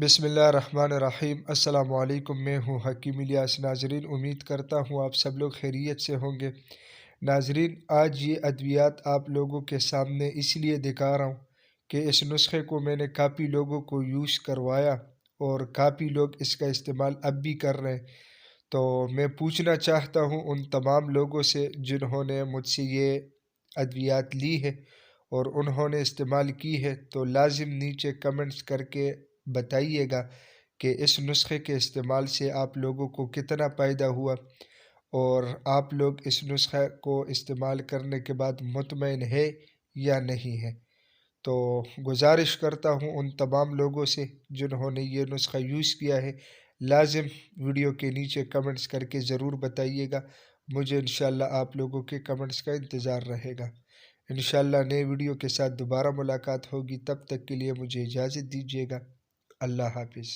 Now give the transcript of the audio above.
بسم اللہ الرحمن الرحیم۔ السلام علیکم، میں ہوں حکیم الیاس۔ ناظرین، امید کرتا ہوں آپ سب لوگ خیریت سے ہوں گے۔ ناظرین، آج یہ ادویات آپ لوگوں کے سامنے اس لیے دکھا رہا ہوں کہ اس نسخے کو میں نے کافی لوگوں کو یوز کروایا اور کافی لوگ اس کا استعمال اب بھی کر رہے ہیں۔ تو میں پوچھنا چاہتا ہوں ان تمام لوگوں سے جنہوں نے مجھ سے یہ ادویات لی ہے اور انہوں نے استعمال کی ہے، تو لازم نیچے کمنٹس کر کے بتائیے گا کہ اس نسخے کے استعمال سے آپ لوگوں کو کتنا فائدہ ہوا اور آپ لوگ اس نسخے کو استعمال کرنے کے بعد مطمئن ہے یا نہیں ہے۔ تو گزارش کرتا ہوں ان تمام لوگوں سے جنہوں نے یہ نسخہ یوز کیا ہے، لازم ویڈیو کے نیچے کمنٹس کر کے ضرور بتائیے گا۔ مجھے انشاءاللہ آپ لوگوں کے کمنٹس کا انتظار رہے گا۔ انشاءاللہ نئے ویڈیو کے ساتھ دوبارہ ملاقات ہوگی، تب تک کے لیے مجھے اجازت دیجیے گا۔ اللہ حافظ۔